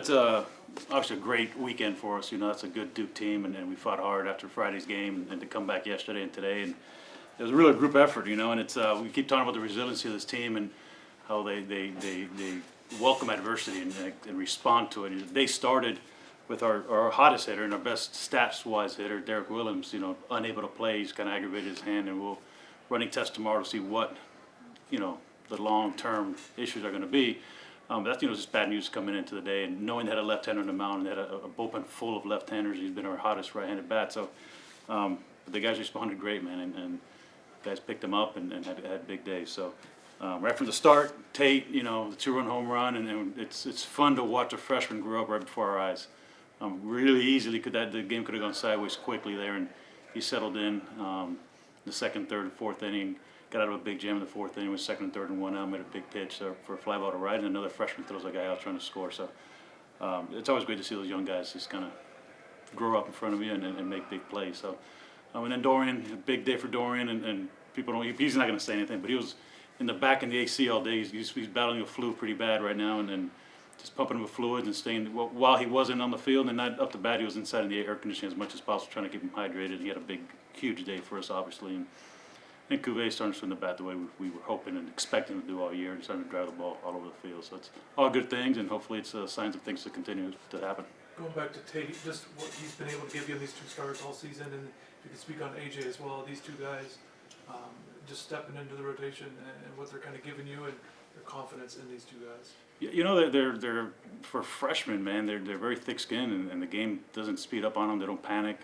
it's obviously a great weekend for us. That's a good Duke team, and we fought hard after Friday's game, and to come back yesterday and today, and it was really a group effort. And it's we keep talking about the resiliency of this team and how they welcome adversity and respond to it. They started with our hottest hitter and our best stats-wise hitter, Derek Williams, unable to play. He's kind of aggravated his hand, and we'll running test tomorrow to see what the long-term issues are going to be. But that's just bad news coming into the day, and knowing they had a left-hander on the mound, and they had a bullpen full of left-handers. He's been our hottest right-handed bat. So the guys responded great, man, and guys picked him up and had big days. So right from the start, Tate, the 2-run home run, and it's fun to watch a freshman grow up right before our eyes. Really easily the game could have gone sideways quickly there, and he settled in the second, third, and fourth inning. Got out of a big jam in the fourth inning with second and third and one out, made a big pitch for a fly ball to right, and another freshman throws a guy out trying to score. So it's always great to see those young guys just kind of grow up in front of you and make big plays. So and then Dorian, a big day for Dorian, and people don't. He's not going to say anything, but he was in the back in the AC all day. He's battling a flu pretty bad right now, and just pumping him with fluids and staying. While he wasn't on the field and not up to bat, he was inside in the air conditioning as much as possible, trying to keep him hydrated. He had a huge day for us, obviously. And Cuvée starting to swing the bat the way we were hoping and expecting to do all year, and starting to drive the ball all over the field. So it's all good things, and hopefully it's signs of things to continue to happen. Going back to Tate, just what he's been able to give you in these two starts all season, and if you could speak on AJ as well, these two guys just stepping into the rotation and what they're kind of giving you and your confidence in these two guys. They're for freshmen, man. They're very thick-skinned, and the game doesn't speed up on them. They don't panic.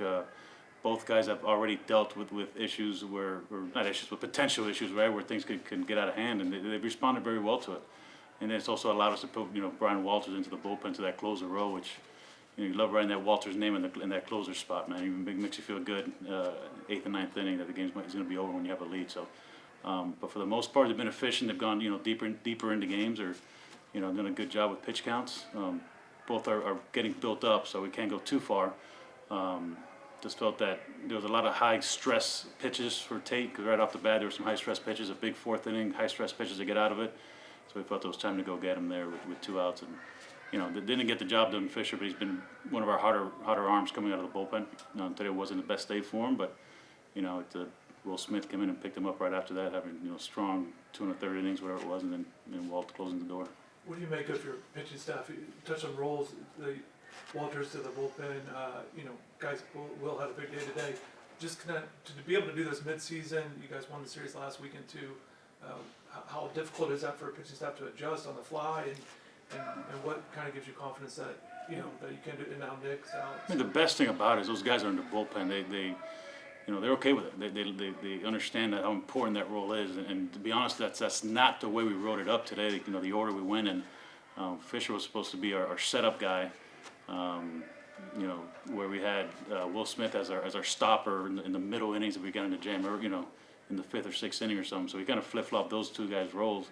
Both guys have already dealt with issues or not issues, but potential issues, right, where things can get out of hand, and they've responded very well to it. And it's also allowed us to put, Brian Walters into the bullpen, to that closer role, which, you love writing that Walters name in that closer spot, man. It makes you feel good, 8th and 9th inning, that the game's going to be over when you have a lead. So, but for the most part, they've been efficient. They've gone, deeper into games, or, done a good job with pitch counts. Both are getting built up, so we can't go too far. Just felt that there was a lot of high-stress pitches for Tate, because right off the bat there were some high-stress pitches, a big fourth inning, high-stress pitches to get out of it. So we felt it was time to go get him there with 2 outs. And, they didn't get the job done, Fisher, but he's been one of our hotter arms coming out of the bullpen. Today wasn't the best day for him, but, Will Smith came in and picked him up right after that, having, strong 2 1/3 innings, whatever it was, and then Walt closing the door. What do you make of your pitching staff? You touch on roles, Walters to the bullpen, guys, Will had a big day today. Just kind of to be able to do this mid-season, you guys won the series last weekend too. How difficult is that for a pitching staff to adjust on the fly, and what kind of gives you confidence that that you can do it now? Nick's out. I mean, the best thing about it is those guys are in the bullpen. They're okay with it. They understand that how important that role is. And to be honest, that's not the way we wrote it up today. The order we went in. Fisher was supposed to be our setup guy. Where we had Will Smith as our stopper in the middle innings if we got into jam, or in the 5th or 6th inning or something. So we kind of flip-flopped those two guys' roles,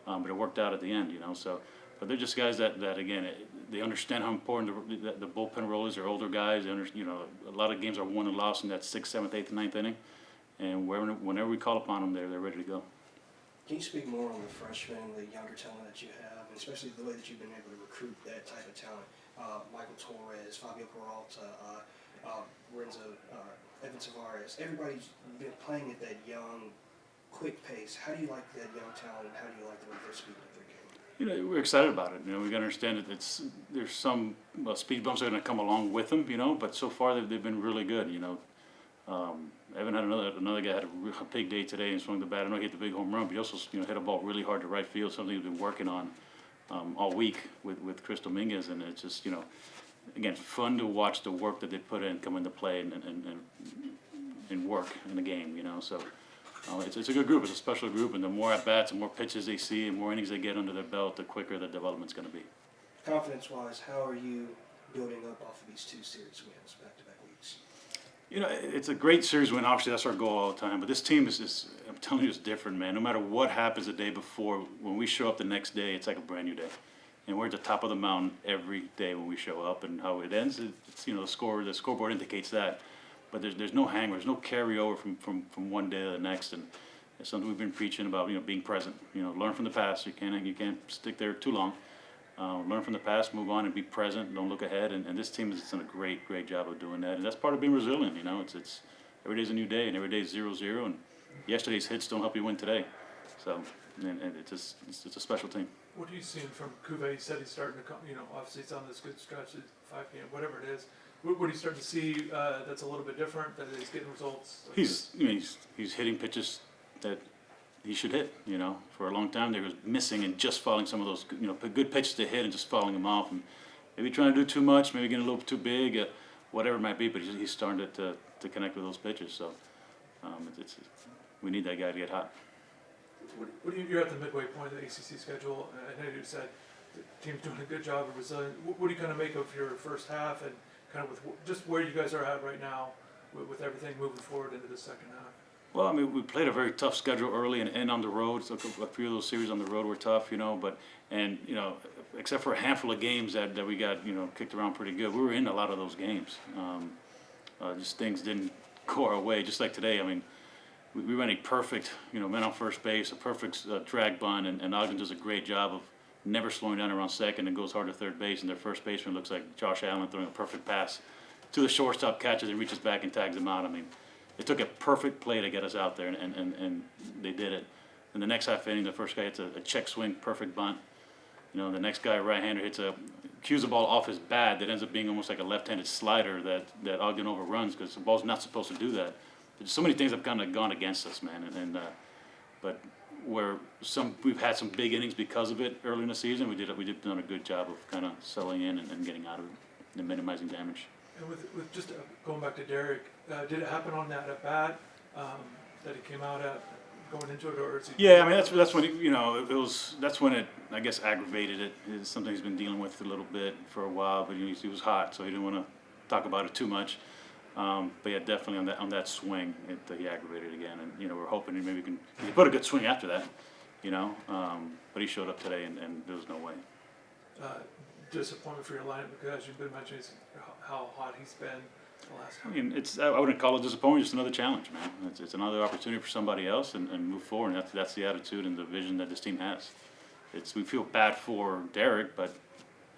but it worked out at the end. So, but they're just guys that again, they understand how important the bullpen role is. They're older guys. They a lot of games are won and lost in that 6th, 7th, 8th, and 9th inning, and whenever we call upon them, they're ready to go. Can you speak more on the freshmen, the younger talent that you have, and especially the way that you've been able to recruit that type of talent? Michael Torres, Fabio Peralta, Renzo, Evan Tavares, everybody's been playing at that young, quick pace. How do you like that young talent, and how do you like the way they're speeding up their game? We're excited about it. We got to understand that there's some speed bumps that are going to come along with them, but so far they've been really good. Evan had another guy had a big day today and swung the bat. I know he hit the big home run, but he also hit a ball really hard to right field, something he's been working on all week with Chris Dominguez, and it's just again, fun to watch the work that they put in come into play and work in the game. So it's a good group. It's a special group, and the more at bats, the more pitches they see, and more innings they get under their belt, the quicker the development's going to be. Confidence-wise, how are you building up off of these 2 series wins back-to-back weeks? It's a great series win. Obviously, that's our goal all the time. But this team is I'm telling you, it's different, man. No matter what happens the day before, when we show up the next day, it's like a brand new day. And we're at the top of the mountain every day when we show up. And how it ends, it's the scoreboard indicates that. But there's no hangover, there's no carryover from one day to the next. And it's something we've been preaching about, being present. Learn from the past. You can't stick there too long. Learn from the past, move on, and be present. Don't look ahead. And this team has done a great job of doing that. And that's part of being resilient. You know, it's every day's a new day, and every day's 0-0. And yesterday's hits don't help you win today. So, and it's a special team. What are you seeing from Cuvée? He said he's starting to come, obviously it's on this good stretch, 5 game, whatever it is. What are you starting to see that's a little bit different, that he's getting results? Like He's hitting pitches that he should hit. You know, for a long time they was missing and just falling some of those good pitches to hit and just falling them off. And maybe trying to do too much, maybe getting a little too big, whatever it might be. But he's starting to connect with those pitches. So we need that guy to get hot. You're at the midway point of the ACC schedule. I know you said the team's doing a good job of resilience. What do you kind of make of your first half and kind of with just where you guys are at right now with everything moving forward into the second half? Well, I mean, we played a very tough schedule early and on the road. So a few of those series on the road were tough, except for a handful of games that we got, kicked around pretty good. We were in a lot of those games. Just things didn't go our way. Just like today, I mean, we ran a perfect, men on first base, a perfect drag bunt, and Ogden does a great job of never slowing down around second and goes hard to third base, and their first baseman looks like Josh Allen throwing a perfect pass to the shortstop, catches and reaches back and tags him out. I mean, it took a perfect play to get us out there, and they did it. In the next half inning, the first guy hits a check swing, perfect bunt. The next guy, right-hander, cues the ball off his bat that ends up being almost like a left-handed slider that Ogden overruns because the ball's not supposed to do that. There's so many things have kind of gone against us, man, but we've had some big innings because of it early in the season. We've done a good job of kind of settling in and getting out of it and minimizing damage. And with just going back to Derek, did it happen on that at bat that he came out at going into it, or is he? Yeah, I mean that's when that's when it I guess aggravated it. It's something he's been dealing with a little bit for a while, but he was hot, so he didn't want to talk about it too much. But yeah, definitely on that swing, he aggravated again, and we're hoping he put a good swing after that, but he showed up today, and there was no way. Disappointment for your lineup because you've been mentioning how hot he's been the last time. I mean, I wouldn't call it disappointment, just another challenge, man. It's another opportunity for somebody else, and move forward. And that's the attitude and the vision that this team has. We feel bad for Derek, but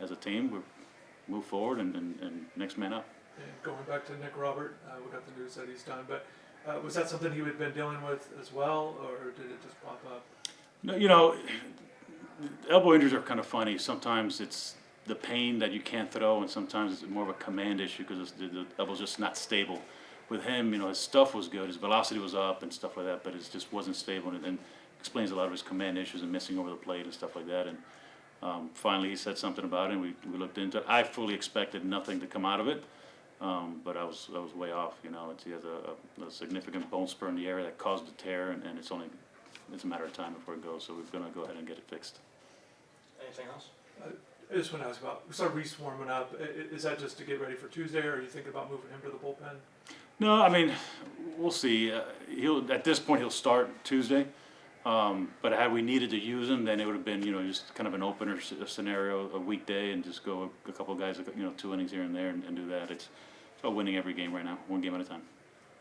as a team, we move forward and next man up. And going back to Nick Robert, we got the news that he's done, but was that something he had been dealing with as well, or did it just pop up? No, elbow injuries are kind of funny. Sometimes it's the pain that you can't throw, and sometimes it's more of a command issue because the elbow's just not stable. With him, his stuff was good, his velocity was up and stuff like that, but it just wasn't stable, and explains a lot of his command issues and missing over the plate and stuff like that. And finally, he said something about it, and we looked into it. I fully expected nothing to come out of it. But I was way off. He has a significant bone spur in the area that caused the tear, and it's a matter of time before it goes. So we're going to go ahead and get it fixed. Anything else? I just want to ask about, we saw Reese warming up. Is that just to get ready for Tuesday, or are you thinking about moving him to the bullpen? No, I mean, we'll see. At this point he'll start Tuesday. But had we needed to use him, then it would have been just kind of an opener scenario, a weekday, and just go a couple of guys, 2 innings here and there, and do that. It's about winning every game right now, one game at a time.